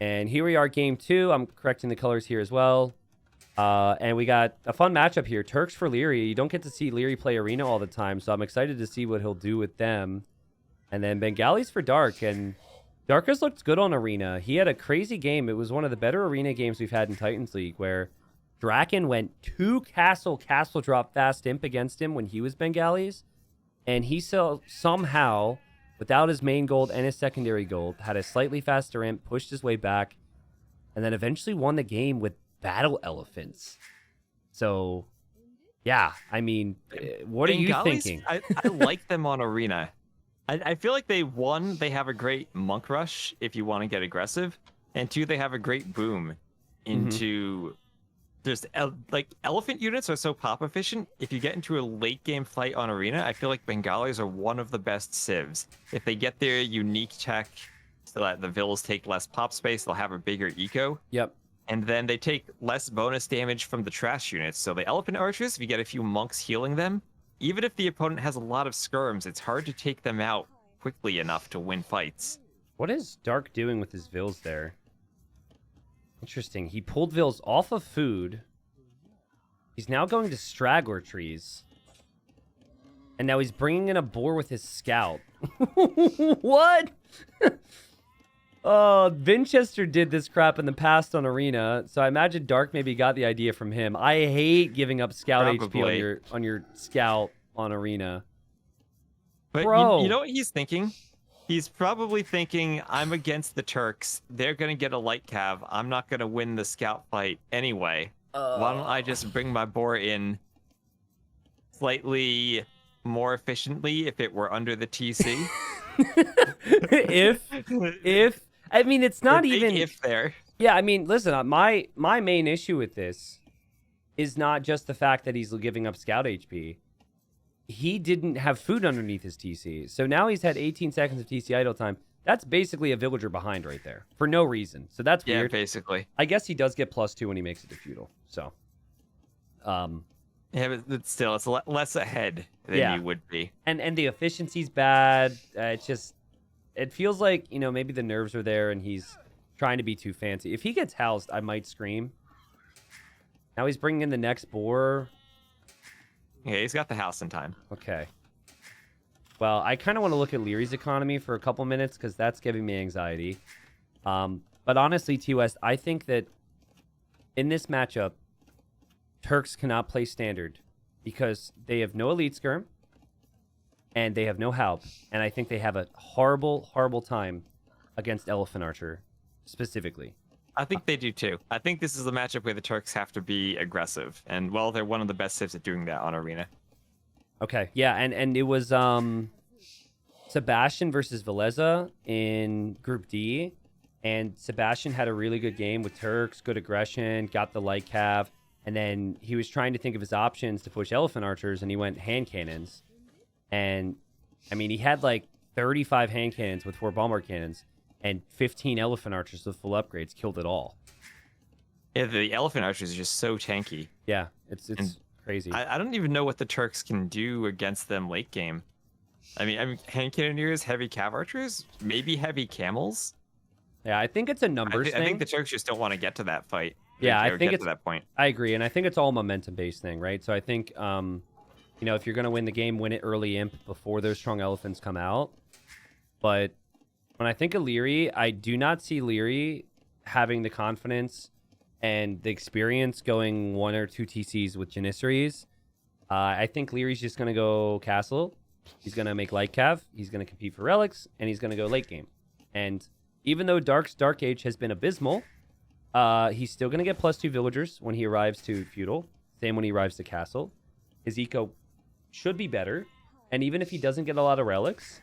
And here we are, game 2. I'm correcting the colors here as well. And we got a fun matchup here. Turks for Leary. You don't get to see Leary play Arena all the time, so I'm excited to see what he'll do with them. And then Bengalis for Dark. And Dark has looked good on Arena. He had a crazy game. It was one of the better Arena games we've had in Titans League, where Draken went 2 castle drop fast imp against him when he was Bengalis. And he somehow, without his main gold and his secondary gold, had a slightly faster imp, pushed his way back, and then eventually won the game with battle elephants. So, yeah, I mean, what are you thinking? I like them on Arena. I feel like they have a great monk rush if you want to get aggressive, and 2, they have a great boom into just like elephant units are so pop efficient. If you get into a late game fight on Arena, I feel like Bengalis are one of the best civs. If they get their unique tech so that the vills take less pop space, they'll have a bigger eco. Yep. And then they take less bonus damage from the trash units. So the elephant archers, if you get a few monks healing them, even if the opponent has a lot of skirms, it's hard to take them out quickly enough to win fights. What is Dark doing with his vills there? Interesting. He pulled vills off of food. He's now going to straggler trees. And now he's bringing in a boar with his scout. What? Vinchester did this crap in the past on Arena, so I imagine Dark maybe got the idea from him. I hate giving up scout HP on your scout on Arena. But Bro. You know what he's thinking? He's probably thinking, I'm against the Turks. They're going to get a light cav. I'm not going to win the scout fight anyway. Why don't I just bring my boar in slightly more efficiently if it were under the TC? if I mean, it's not even if there. Yeah, I mean, listen, my main issue with this is not just the fact that he's giving up scout HP. He didn't have food underneath his TC. So now he's had 18 seconds of TC idle time. That's basically a villager behind right there for no reason. So that's weird. Yeah, basically. I guess he does get +2 when he makes it to feudal. So, yeah, but still, it's less ahead than you would be. And the efficiency's bad. It feels like, maybe the nerves are there and he's trying to be too fancy. If he gets housed, I might scream. Now he's bringing in the next boar. Yeah, he's got the house in time. Okay. Well, I kind of want to look at Leary's economy for a couple minutes because that's giving me anxiety. But honestly, T-West, I think that in this matchup, Turks cannot play standard because they have no elite skirm and they have no help. And I think they have a horrible, horrible time against Elephant Archer specifically. I think they do too. I think this is the matchup where the Turks have to be aggressive. And, well, they're one of the best civs at doing that on Arena. Okay, yeah, and it was Sebastian versus Veleza in Group D. And Sebastian had a really good game with Turks, good aggression, got the light cav. And then he was trying to think of his options to push Elephant Archers, and he went hand cannons. And, I mean, he had like 35 hand cannons with 4 bomber cannons. And 15 Elephant Archers with full upgrades killed it all. Yeah, the Elephant Archers are just so tanky. Yeah, it's crazy. I don't even know what the Turks can do against them late game. I mean, hand cannoneers, heavy cav archers, maybe heavy camels. Yeah, I think it's a numbers thing. I think the Turks just don't want to get to that fight. Yeah, I think it's to that point. I agree, and I think it's all a momentum-based thing, right? So I think, if you're going to win the game, win it early imp before those strong elephants come out. But when I think of Leary, I do not see Leary having the confidence and the experience going 1 or 2 TCs with Janissaries. I think Leary's just going to go castle. He's going to make light cav. He's going to compete for relics, and he's going to go late game. And even though Dark's Dark Age has been abysmal, he's still going to get +2 villagers when he arrives to feudal. Same when he arrives to castle. His eco should be better. And even if he doesn't get a lot of relics,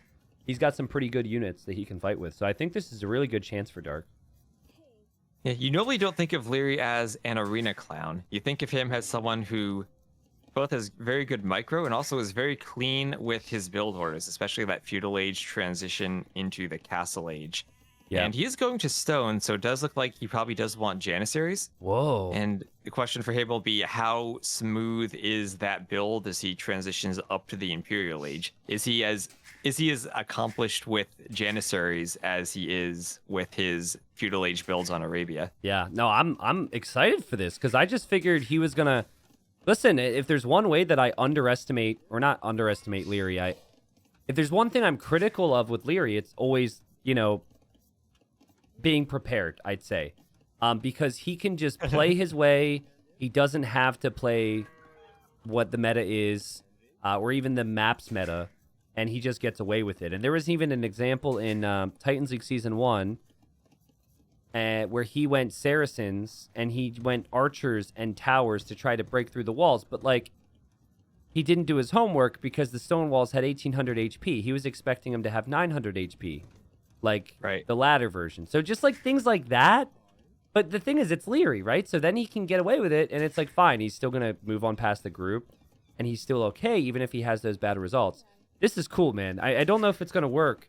he's got some pretty good units that he can fight with. So I think this is a really good chance for Dark. Yeah, you normally don't think of Leary as an arena clown. You think of him as someone who both has very good micro and also is very clean with his build orders, especially that feudal age transition into the castle age. Yeah. And he is going to stone, so it does look like he probably does want Janissaries. Whoa. And the question for him will be, how smooth is that build as he transitions up to the Imperial Age? Is he as is he as accomplished with Janissaries as he is with his feudal age builds on Arabia. Yeah, no, I'm excited for this because I just figured he was gonna listen. If there's one way that I underestimate or not underestimate Leary, if there's one thing I'm critical of with Leary, it's always being prepared. I'd say, because he can just play his way. He doesn't have to play what the meta is, or even the maps meta, and he just gets away with it. And there was even an example in Titans League Season 1 where he went Saracens and he went archers and towers to try to break through the walls. But, like, he didn't do his homework because the stone walls had 1,800 HP. He was expecting him to have 900 HP, like the ladder version. So just, like, things like that. But the thing is, it's Leary, right? So then he can get away with it, and it's like, fine, he's still going to move on past the group, and he's still okay, even if he has those bad results. This is cool, man. I don't know if it's going to work,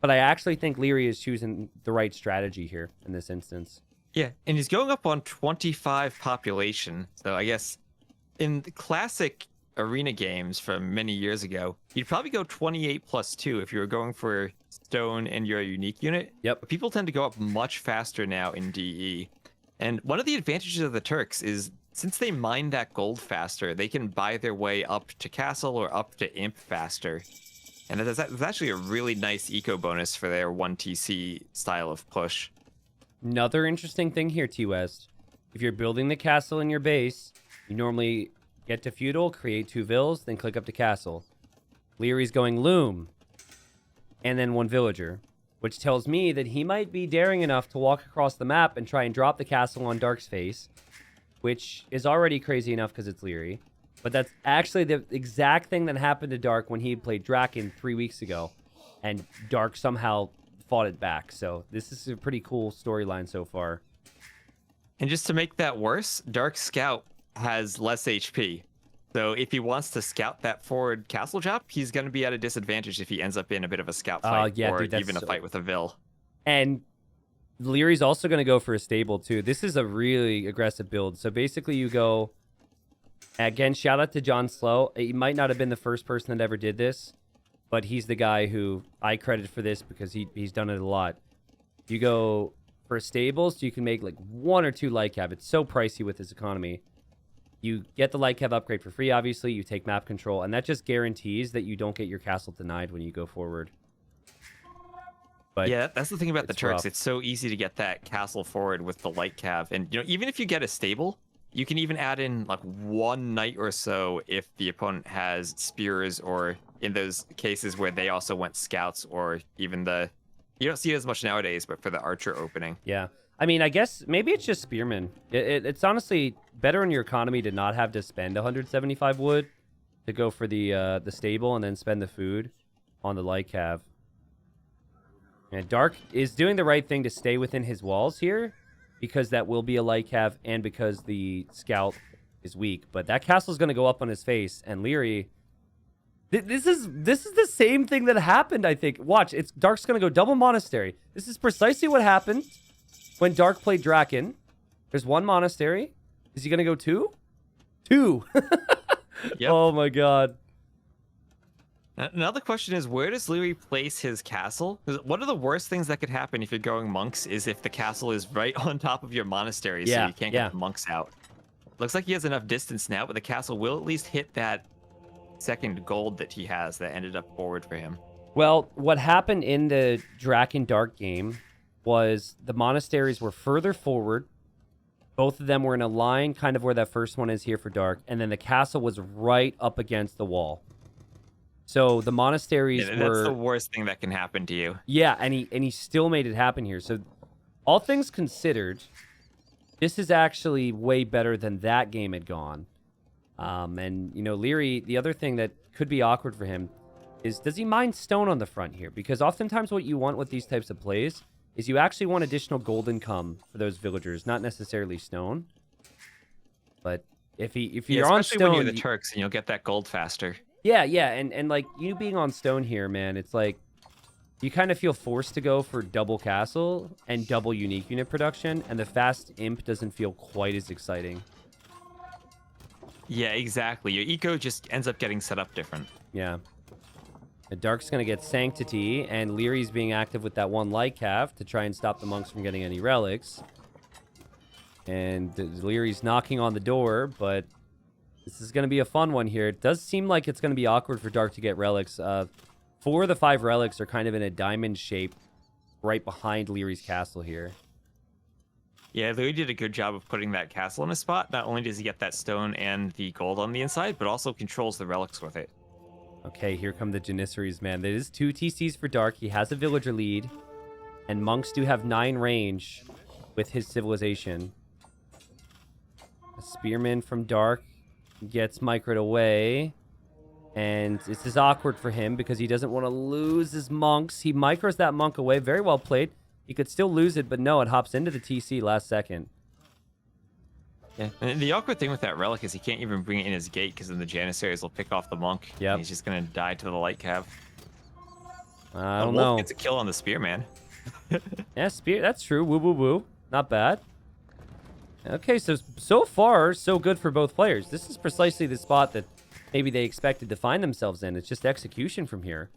but I actually think Leary is choosing the right strategy here in this instance. Yeah, and he's going up on 25 population. So I guess in the classic arena games from many years ago, you'd probably go 28 plus 2 if you were going for stone and your unique unit. Yep. But people tend to go up much faster now in DE. And one of the advantages of the Turks is since they mine that gold faster, they can buy their way up to castle or up to imp faster. And that's actually a really nice eco bonus for their 1TC style of push. Another interesting thing here, T-West. If you're building the castle in your base, you normally get to feudal, create 2 vills, then click up to castle. Leary's going loom, and then 1 villager, which tells me that he might be daring enough to walk across the map and try and drop the castle on Dark's face, which is already crazy enough because it's Leary. But that's actually the exact thing that happened to Dark when he played Draken 3 weeks ago, and Dark somehow fought it back. So this is a pretty cool storyline so far. And just to make that worse, Dark Scout has less HP. So if he wants to scout that forward castle drop, he's going to be at a disadvantage if he ends up in a bit of a scout fight or even a fight with a Vill. And Leary's also going to go for a stable too. This is a really aggressive build. So basically you go, again, shout out to John Slow. He might not have been the first person that ever did this, but he's the guy who I credit for this because he's done it a lot. You go for stables, so you can make like 1 or 2 light cab. It's so pricey with this economy. You get the light cab upgrade for free, obviously. You take map control, and that just guarantees that you don't get your castle denied when you go forward. But yeah, that's the thing about the Turks. rough. It's so easy to get that castle forward with the light cav. And even if you get a stable, you can even add in like 1 knight or so if the opponent has spears, or in those cases where they also went scouts, or even you don't see it as much nowadays, but for the archer opening. Yeah. I mean, I guess maybe it's just spearmen. It's honestly better in your economy to not have to spend 175 wood to go for the stable and then spend the food on the light cav. And Dark is doing the right thing to stay within his walls here, because that will be a light cav and because the scout is weak. But that castle's going to go up on his face, and Leary... This is the same thing that happened, I think. Watch, Dark's going to go double monastery. This is precisely what happened when Dark played Draken. There's 1 monastery. Is he going to go 2? 2. Yep. Oh my god. Now the question is, where does Leary place his castle? 'Cause one of the worst things that could happen if you're going monks is if the castle is right on top of your monastery, so you can't get the monks out. Looks like he has enough distance now, but the castle will at least hit that 2nd gold that he has that ended up forward for him. Well, what happened in the Draken Dark game was the monasteries were further forward. Both of them were in a line, kind of where that first one is here for Dark, and then the castle was right up against the wall. So the monasteries were... That's the worst thing that can happen to you. Yeah, and he still made it happen here. So all things considered, this is actually way better than that game had gone. And, Leary, the other thing that could be awkward for him is, does he mine stone on the front here? Because oftentimes what you want with these types of plays is you actually want additional gold income for those villagers, not necessarily stone. But if you're on stone... Especially when you're the Turks, and you'll get that gold faster. Yeah, and like, you being on stone here, man, it's like, you kind of feel forced to go for double castle and double unique unit production, and the fast imp doesn't feel quite as exciting. Yeah, exactly. Your eco just ends up getting set up different. Yeah. Dark's going to get Sanctity, and Leary's being active with that one Light Calf to try and stop the monks from getting any relics. And Leary's knocking on the door, but this is going to be a fun one here. It does seem like it's going to be awkward for Dark to get relics. 4 of the 5 relics are kind of in a diamond shape right behind Leary's castle here. Yeah, Louis did a good job of putting that castle in a spot. Not only does he get that stone and the gold on the inside, but also controls the relics with it. Okay, here come the Janissaries, man. There is 2 TCs for Dark. He has a villager lead. And monks do have 9 range with his civilization. A spearman from Dark gets microed away. And this is awkward for him because he doesn't want to lose his monks. He micros that monk away. Very well played. He could still lose it, but no, it hops into the TC last second. Yeah, and the awkward thing with that relic is he can't even bring it in his gate because then the Janissaries will pick off the monk. Yep. He's just going to die to the light cab. I don't Wolf know. gets a kill on the spearman. Yeah, spear. That's true. Woo, woo, woo. Not bad. Okay, so far, so good for both players. This is precisely the spot that maybe they expected to find themselves in. It's just execution from here.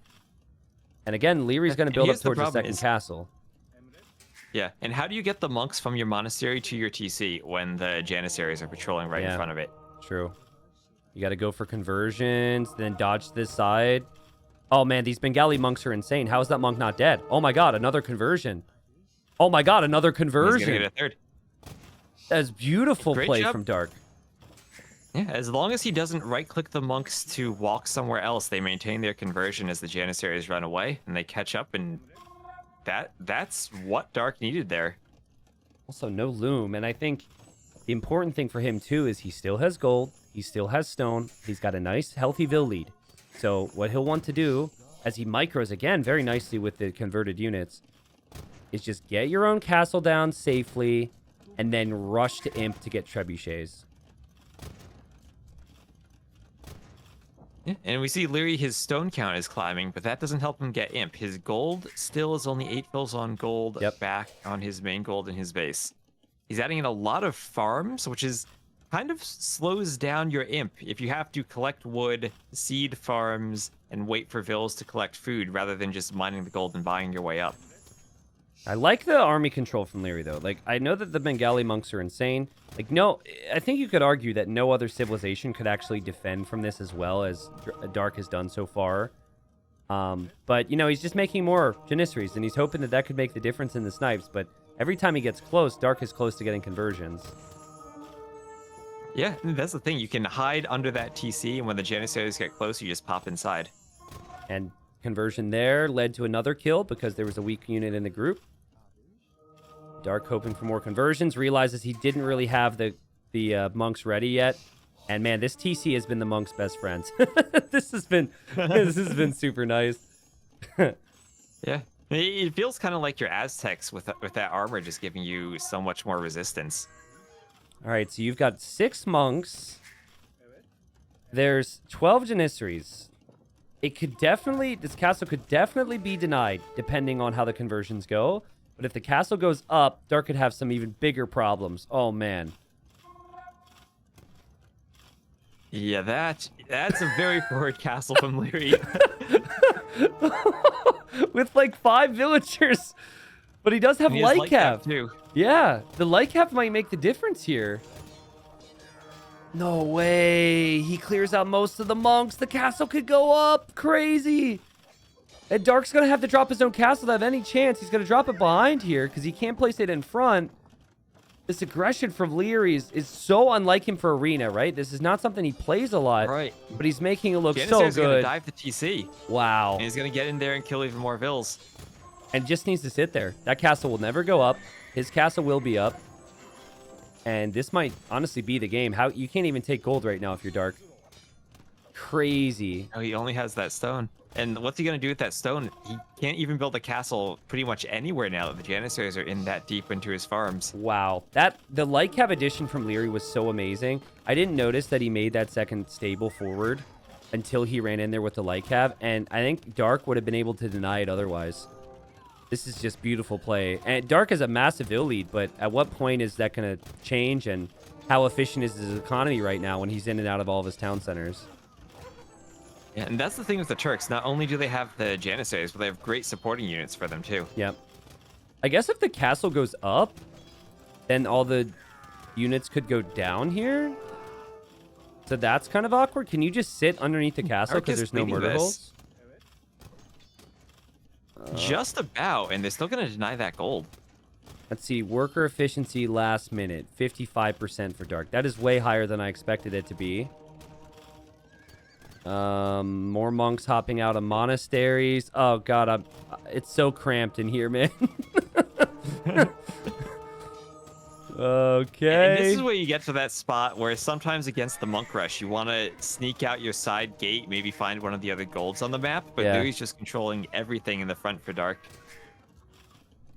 And again, Leary's going to build up towards the second castle. Yeah, and how do you get the monks from your monastery to your TC when the Janissaries are patrolling right in front of it? True. You got to go for conversions, then dodge to this side. Oh, man, these Bengali monks are insane. How is that monk not dead? Oh, my God, another conversion. Oh, my God, another conversion. He's going to get a third. That's beautiful play job. from Dark. Yeah, as long as he doesn't right-click the monks to walk somewhere else, they maintain their conversion as the Janissaries run away, and they catch up, and that's what Dark needed there. Also, no loom, and I think the important thing for him, too, is he still has gold, he still has stone, he's got a nice, healthy Vil lead. So what he'll want to do, as he micros, again, very nicely with the converted units, is just get your own castle down safely, and then rush to Imp to get trebuchets. Yeah, and we see Leary, his stone count is climbing, but that doesn't help him get Imp. His gold still is only 8 fills on gold back on his main gold in his base. He's adding in a lot of farms, which is kind of slows down your Imp if you have to collect wood, seed farms, and wait for Vils to collect food rather than just mining the gold and buying your way up. I like the army control from Leary, though. Like, I know that the Bengali monks are insane. Like, no, I think you could argue that no other civilization could actually defend from this as well as Dark has done so far. But, you know, he's just making more Janissaries, and he's hoping that that could make the difference in the snipes. But every time he gets close, Dark is close to getting conversions. Yeah, that's the thing. You can hide under that TC, and when the Janissaries get close, you just pop inside. And conversion there led to another kill because there was a weak unit in the group. Dark hoping for more conversions, realizes he didn't really have the monks ready yet. And man, this TC has been the monks' best friends. this has been super nice. Yeah, it feels kind of like your Aztecs with that armor just giving you so much more resistance. All right, so you've got 6 monks. There's 12 Janissaries. This castle could definitely be denied depending on how the conversions go. But if the castle goes up, Dark could have some even bigger problems. Oh, man. Yeah, that's a very forward castle from Leary. With like 5 villagers. But he does have light cap too. Yeah, the light cap might make the difference here. No way. He clears out most of the monks. The castle could go up. Crazy. And Dark's going to have to drop his own castle to have any chance. He's going to drop it behind here because he can't place it in front. This aggression from Leary is so unlike him for Arena, right? This is not something he plays a lot. Right. But he's making it look so Janissary's good. Going to dive the TC. Wow. And he's going to get in there and kill even more Vils. And just needs to sit there. That castle will never go up. His castle will be up. And this might honestly be the game. How you can't even take gold right now if you're Dark. Crazy. Oh, he only has that stone. And what's he going to do with that stone? He can't even build a castle pretty much anywhere now that the Janissaries are in that deep into his farms. Wow. The light cap addition from Leary was so amazing. I didn't notice that he made that second stable forward until he ran in there with the light cap. And I think Dark would have been able to deny it otherwise. This is just beautiful play. And Dark has a massive ill lead, but at what point is that going to change? And how efficient is his economy right now when he's in and out of all of his town centers? Yeah, and that's the thing with the Turks. Not only do they have the Janissaries, but they have great supporting units for them too. Yep. I guess if the castle goes up, then all the units could go down here. So that's kind of awkward. Can you just sit underneath the castle Dark because is there's no leading murder this. holes? Just about, and they're still going to deny that gold. Let's see. Worker efficiency last minute. 55% for Dark. That is way higher than I expected it to be. More monks hopping out of monasteries. Oh, God. It's so cramped in here, man. Okay. And this is where you get to that spot where sometimes against the monk rush, you want to sneak out your side gate, maybe find one of the other golds on the map, but Yeah. Louis just controlling everything in the front for Dark.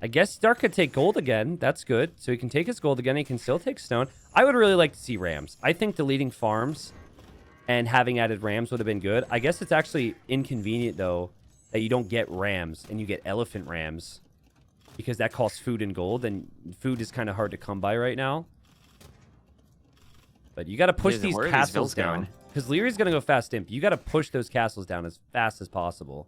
I guess Dark could take gold again. That's good. So he can take his gold again. He can still take stone. I would really like to see rams. I think deleting farms and having added rams would have been good. I guess it's actually inconvenient, though, that you don't get rams and you get elephant rams because that costs food and gold, and food is kind of hard to come by right now. But you got to push these castles down because Leary's going to go fast imp. You got to push those castles down as fast as possible.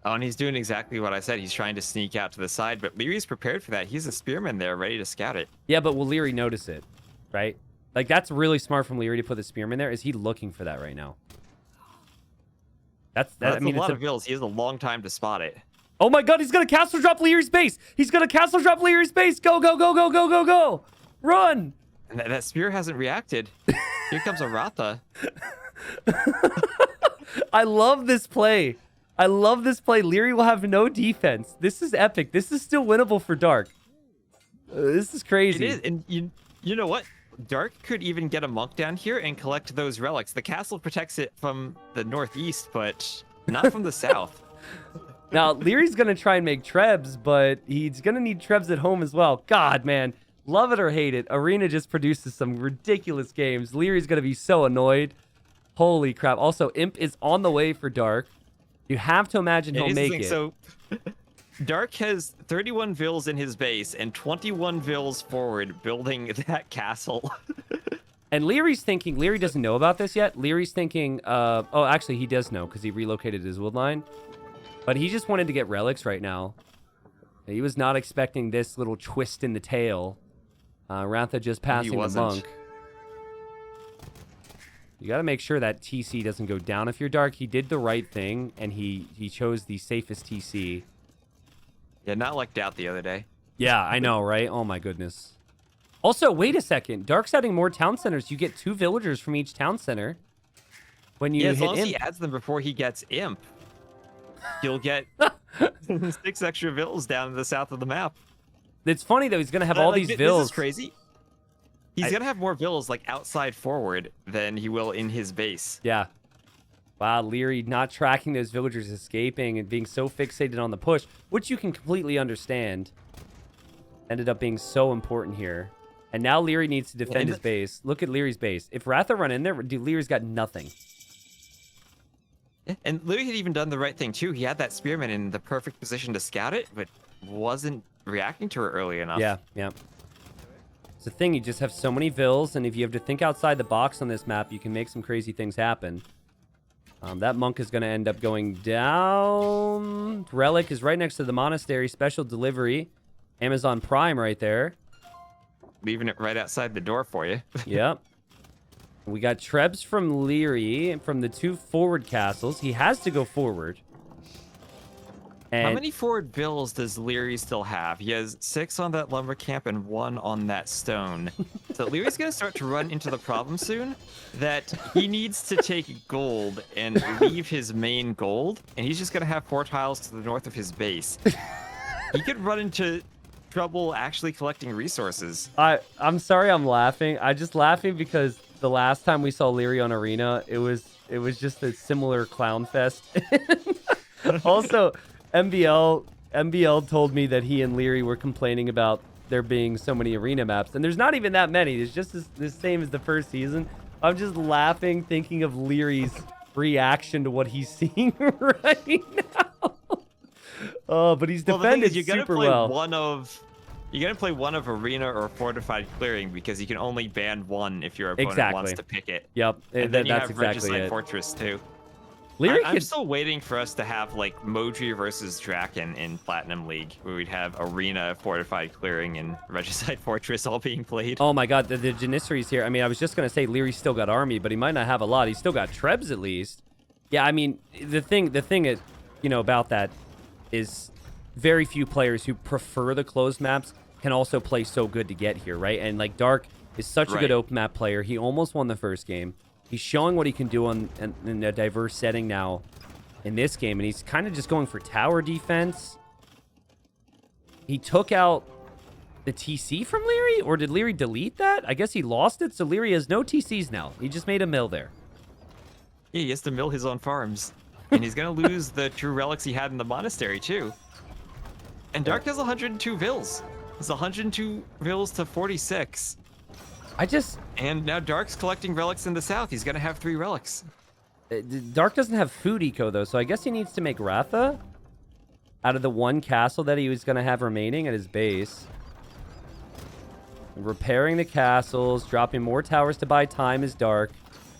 Oh, and he's doing exactly what I said. He's trying to sneak out to the side, but Leary's prepared for that. He's a spearman there, ready to scout it. Yeah, but will Leary notice it, right? Like, that's really smart from Leary to put the spearman there. Is he looking for that right now? That's That's I mean, a lot it's of vills. He has a long time to spot it. Oh my God, he's gonna castle drop Leary's base. He's gonna castle drop Leary's base. Go, go, go, go, go, go, go. Run. And that spear hasn't reacted. Here comes a Ratha. I love this play. I love this play. Leary will have no defense. This is epic. This is still winnable for Dark. This is crazy. It is, and you know what? Dark could even get a monk down here and collect those relics. The castle protects it from the northeast, but not from the south. Now, Leary's going to try and make Trebs, but he's going to need Trebs at home as well. God, man. Love it or hate it. Arena just produces some ridiculous games. Leary's going to be so annoyed. Holy crap. Also, Imp is on the way for Dark. You have to imagine he'll make it. So, Dark has 31 vills in his base and 21 vills forward building that castle. And Leary's thinking, Leary doesn't know about this yet. Leary's thinking, oh, actually, he does know because he relocated his wood line. But he just wanted to get relics right now. He was not expecting this little twist in the tail. Rantha just passing the monk. You got to make sure that TC doesn't go down if you're Dark. He did the right thing, and he chose the safest TC. Yeah, not lucked out the other day. Yeah, I know, right? Oh, my goodness. Also, wait a second. Dark's adding more town centers. You get 2 villagers from each town center when you as hit long as Imp. he adds them before he gets Imp, you'll get 6 extra vills down in the south of the map. It's funny, though. He's going to have all these vills. This is crazy. He's going to have more vills like outside forward than he will in his base. Yeah. Wow, Leary not tracking those villagers escaping and being so fixated on the push, which you can completely understand, ended up being so important here. And now Leary needs to defend his base. Look at Leary's base. If Ratha run in there, dude, Leary's got nothing. And Leary had even done the right thing, too. He had that spearman in the perfect position to scout it, but wasn't reacting to it early enough. Yeah, yeah. It's the thing, you just have so many vills, and if you have to think outside the box on this map, you can make some crazy things happen. That monk is going to end up going down. Relic is right next to the monastery. Special delivery. Amazon Prime right there. Leaving it right outside the door for you. Yep. We got Trebs from Leary from the 2 forward castles. He has to go forward. And How many forward vills does Leary still have? He has 6 on that lumber camp and 1 on that stone. So Leary's going to start to run into the problem soon that he needs to take gold and leave his main gold, and he's just going to have 4 tiles to the north of his base. He could run into trouble actually collecting resources. I'm sorry I'm laughing. I'm just laughing because the last time we saw Leary on Arena, it was just a similar clown fest. Also, MBL told me that he and Leary were complaining about there being so many arena maps, and there's not even that many. It's just the same as the first season. I'm just laughing thinking of Leary's reaction to what he's seeing right now. Oh, but he's defended super well. You gotta play one of arena or fortified clearing because you can only ban one if your opponent wants to pick it. Yep, And then you that's have exactly Regicide it. Fortress too. Leary I'm could... still waiting for us to have like Modri versus Draken in Platinum League, where we'd have Arena, Fortified Clearing, and Regicide Fortress all being played. Oh my god, the Janissaries here. I mean, I was just going to say Leary's still got army, but he might not have a lot. He's still got Trebs at least. Yeah, I mean, the thing about that is very few players who prefer the closed maps can also play so good to get here, right? And like Dark is such a good open map player. He almost won the first game. He's showing what he can do in a diverse setting now in this game, and he's kind of just going for tower defense. He took out the TC from Leary, or did Leary delete that? I guess he lost it, so Leary has no TCs now. He just made a mill there. Yeah, he has to mill his own farms. And he's going to lose the true relics he had in the monastery, too. And Dark has 102 vills. It's 102 vills to 46. And now Dark's collecting relics in the south. He's going to have 3 relics. Dark doesn't have food eco, though, so I guess he needs to make Ratha out of the 1 castle that he was going to have remaining at his base. Repairing the castles, dropping more towers to buy time is Dark.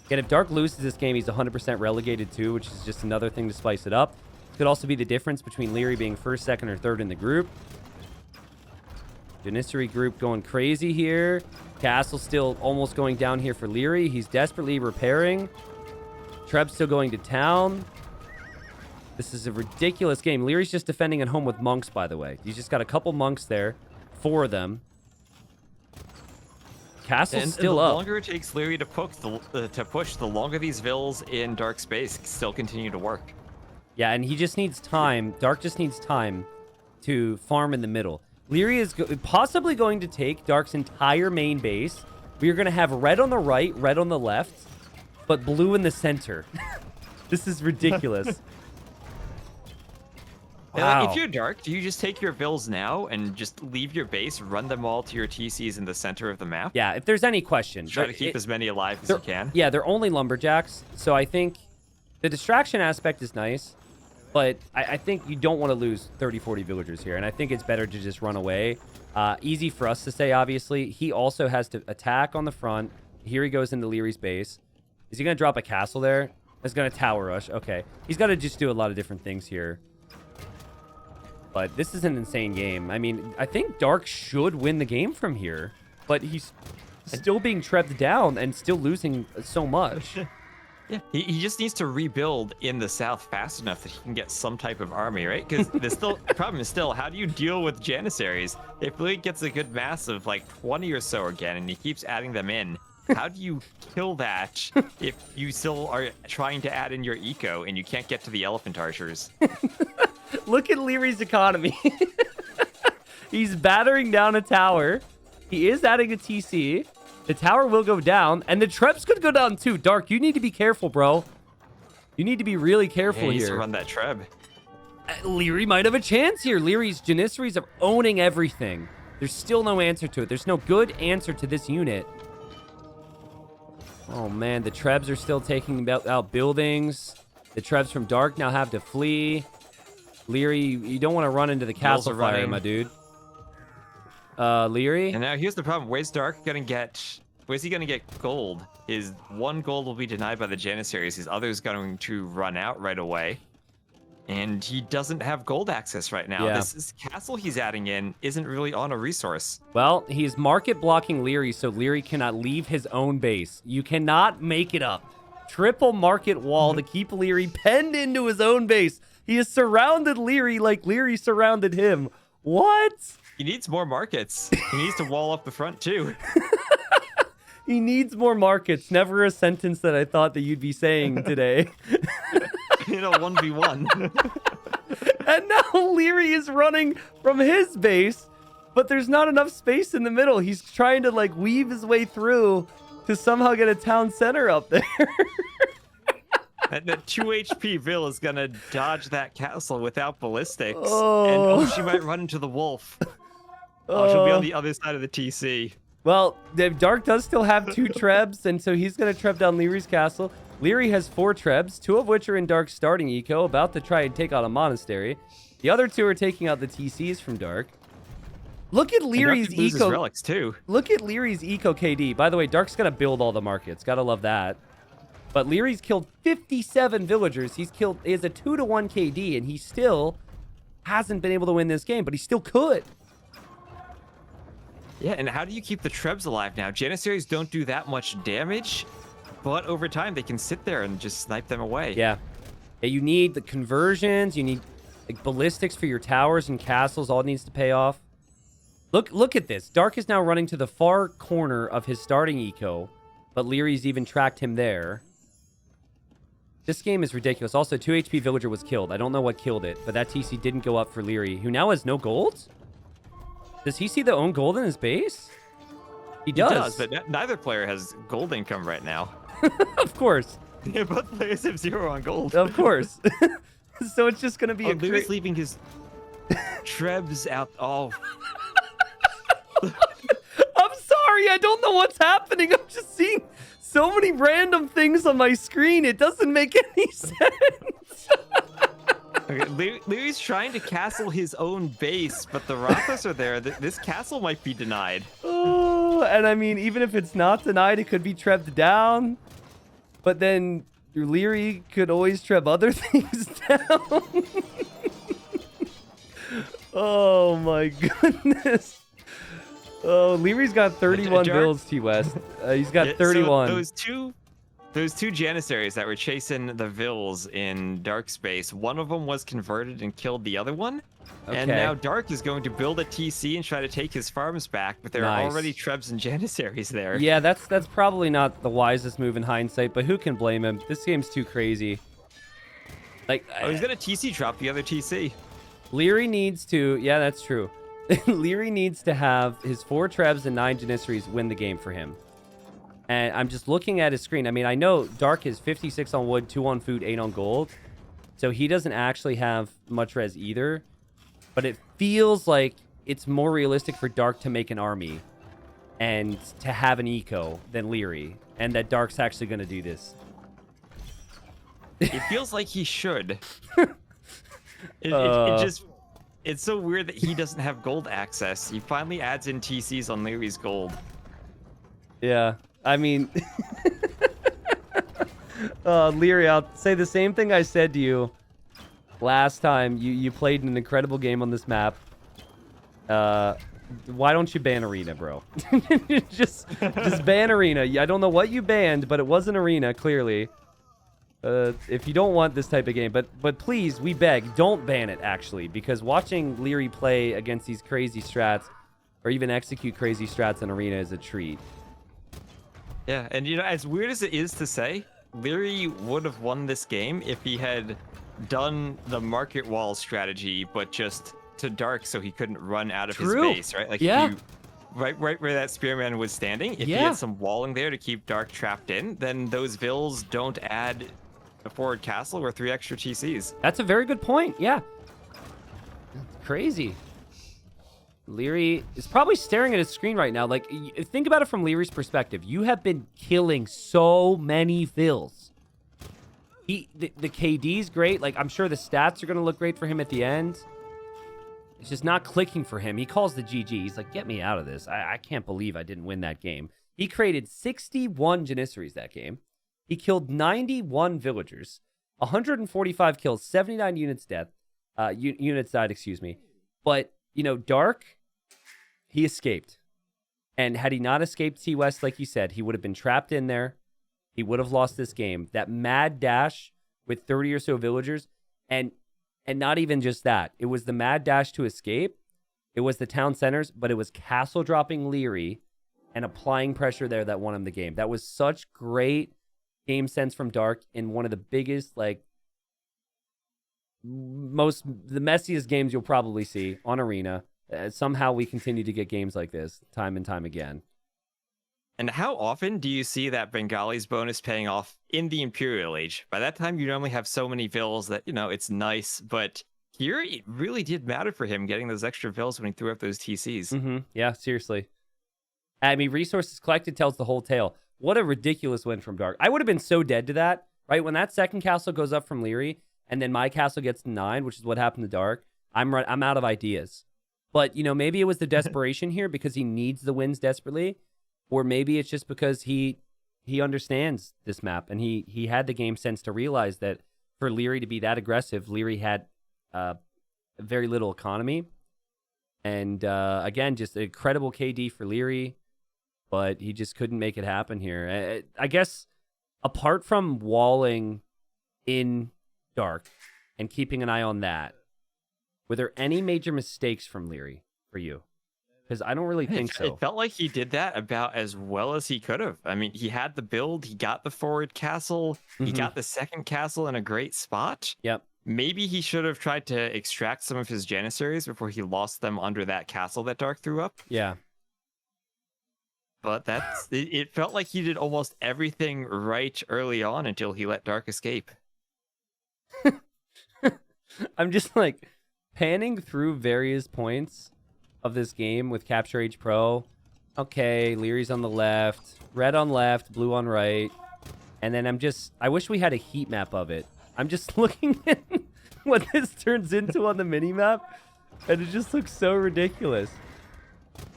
Again, if Dark loses this game, he's 100% relegated too, which is just another thing to spice it up. Could also be the difference between Leary being first, second, or third in the group. Janissary group going crazy here. Castle still almost going down here for Leary. He's desperately repairing. Treb's still going to town. This is a ridiculous game. Leary's just defending at home with monks, by the way. He's just got a couple monks there. 4 of them. Castle's still up. The longer it takes Leary to push, the longer these vills in Dark space still continue to work. Yeah, and he just needs time. Dark just needs time to farm in the middle. Leary is possibly going to take Dark's entire main base. We are going to have red on the right, red on the left, but blue in the center. This is ridiculous. Wow. If you're Dark, do you just take your vills now and just leave your base, run them all to your TCs in the center of the map? Yeah, if there's any question. Try to keep as many alive as you can. Yeah, they're only lumberjacks, so I think the distraction aspect is nice. But I think you don't want to lose 30, 40 villagers here. And I think it's better to just run away. Easy for us to say, obviously. He also has to attack on the front. Here he goes into Leary's base. Is he going to drop a castle there? He's going to tower rush. Okay. He's got to just do a lot of different things here. But this is an insane game. I mean, I think Dark should win the game from here. But he's still being trebbed down and still losing so much. Yeah, he just needs to rebuild in the south fast enough that he can get some type of army, right? Because the problem is still, how do you deal with Janissaries? If Lee gets a good mass of like 20 or so again, and he keeps adding them in, how do you kill that if you still are trying to add in your eco and you can't get to the elephant archers? Look at Leary's economy. He's battering down a tower. He is adding a TC. The tower will go down, and the Trebs could go down too. Dark, you need to be careful, bro. You need to be really careful he here. needs to run that Treb. Leary might have a chance here. Leary's Janissaries are owning everything. There's still no answer to it. There's no good answer to this unit. Oh, man. The Trebs are still taking out buildings. The Trebs from Dark now have to flee. Leary, you don't want to run into the castle fire, my dude. Leary? And now here's the problem. Where's Dark gonna get... Where's he gonna get gold? His 1 gold will be denied by the Janissaries. His other's going to run out right away. And he doesn't have gold access right now. Yeah. This castle he's adding in isn't really on a resource. Well, he's market blocking Leary, so Leary cannot leave his own base. You cannot make it up. Triple market wall to keep Leary penned into his own base. He has surrounded Leary like Leary surrounded him. What? He needs more markets. He needs to wall up the front, too. He needs more markets. Never a sentence that I thought that you'd be saying today. In a 1v1. And now Leary is running from his base, but there's not enough space in the middle. He's trying to, like, weave his way through to somehow get a town center up there. And the 2 HP Vil is going to dodge that castle without ballistics. Oh. And she might run into the wolf. She'll be on the other side of the TC. Well, Dark does still have 2 Trebs, and so he's going to treb down Leary's castle. Leary has 4 Trebs, 2 of which are in Dark's starting eco, about to try and take out a monastery. The other 2 are taking out the TCs from Dark. Look at Leary's eco. Relics too. Look at Leary's eco KD. By the way, Dark's going to build all the markets. Gotta love that. But Leary's killed 57 villagers. He has a 2-to-1 KD, and he still hasn't been able to win this game, but he still could. Yeah, and how do you keep the Trebs alive now? Janissaries don't do that much damage, but over time they can sit there and just snipe them away. Yeah. You need the conversions. You need like ballistics for your towers and castles. All needs to pay off. Look at this. Dark is now running to the far corner of his starting eco, but Leary's even tracked him there. This game is ridiculous. Also, 2 HP villager was killed. I don't know what killed it, but that TC didn't go up for Leary, who now has no gold? Does he see the own gold in his base? He does. But neither player has gold income right now. Of course. Yeah, both players have 0 on gold. Of course. So it's just going to be a Leary's leaving his Trebs out. Oh. I'm sorry. I don't know what's happening. I'm just seeing so many random things on my screen. It doesn't make any sense. Okay, Leary's trying to castle his own base, but the Rathas are there. This castle might be denied. Oh, and I mean, even if it's not denied, it could be trebbed down. But then Leary could always treb other things down. Oh my goodness. Oh, Leary's got 31 builds, T-West. He's got 31. So those two Janissaries that were chasing the Vills in Dark Space, one of them was converted and killed the other one. Okay. And now Dark is going to build a TC and try to take his farms back, but there are already Trebs and Janissaries there. Yeah, that's probably not the wisest move in hindsight, but who can blame him? This game's too crazy. Like, he's gonna TC drop the other TC. Leary needs to... Yeah, that's true. Leary needs to have his 4 Trebs and 9 Janissaries win the game for him. And I'm just looking at his screen. I mean, I know Dark is 56 on wood, 2 on food, 8 on gold. So he doesn't actually have much res either. But it feels like it's more realistic for Dark to make an army and to have an eco than Leary. And that Dark's actually going to do this. It feels like he should. It's so weird that he doesn't have gold access. He finally adds in TCs on Leary's gold. Yeah. I mean, Leary, I'll say the same thing I said to you last time you played an incredible game on this map. Why don't you ban Arena, bro? just ban Arena. I don't know what you banned, but it wasn't Arena, clearly. If you don't want this type of game, but please, we beg, don't ban it, actually, because watching Leary play against these crazy strats, or even execute crazy strats in Arena, is a treat. Yeah, and you know, as weird as it is to say, Leary would have won this game if he had done the market wall strategy, but just to Dark so he couldn't run out of his base, right? Like, right where that Spearman was standing, if he had some walling there to keep Dark trapped in, then those Vills don't add a forward castle or 3 extra TCs. That's a very good point, yeah. That's crazy. Leary is probably staring at his screen right now. Like, think about it from Leary's perspective. You have been killing so many Vills. The KD's great. Like, I'm sure the stats are going to look great for him at the end. It's just not clicking for him. He calls the GG. He's like, get me out of this. I can't believe I didn't win that game. He created 61 Janissaries that game. He killed 91 villagers, 145 kills, 79 units died, excuse me. But, you know, Dark, he escaped. And had he not escaped T-West, like you said, he would have been trapped in there. He would have lost this game. That mad dash with 30 or so villagers, and not even just that. It was the mad dash to escape. It was the town centers, but it was castle dropping Leary and applying pressure there that won him the game. That was such great game sense from Dark in one of the biggest, like, the messiest games you'll probably see on Arena. Somehow we continue to get games like this time and time again. And how often do you see that Bengali's bonus paying off in the Imperial Age? By that time, you normally have so many Vills that, you know, it's nice, but here it really did matter for him getting those extra Vills when he threw up those TCs. Mm-hmm. Yeah, seriously. I mean, resources collected tells the whole tale. What a ridiculous win from Dark. I would have been so dead to that, right? When that second castle goes up from Leary, and then my castle gets 9, which is what happened to Dark, I'm out of ideas. But, you know, maybe it was the desperation here because he needs the wins desperately. Or maybe it's just because he he understands this map, and he had the game sense to realize that for Leary to be that aggressive, Leary had very little economy. And again, just an incredible KD for Leary, but he just couldn't make it happen here. I guess apart from walling in dark and keeping an eye on that, were there any major mistakes from Leary for you? Because I don't really think so. It felt like he did that about as well as he could have. I mean, he had the build, he got the forward castle, he got the second castle in a great spot. Yep. Maybe he should have tried to extract some of his Janissaries before he lost them under that castle that Dark threw up. Yeah. But it felt like he did almost everything right early on until he let Dark escape. I'm just like panning through various points of this game with Capture H Pro. Okay, Leary's on the left, red on left, blue on right. And then I wish we had a heat map of it. I'm just looking at what this turns into on the mini map, and it just looks so ridiculous.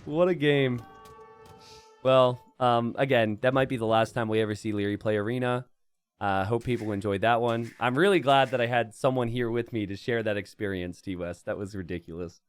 What a game. Well, again, that might be the last time we ever see Leary play Arena. Hope people enjoyed that one. I'm really glad that I had someone here with me to share that experience, T-West. That was ridiculous.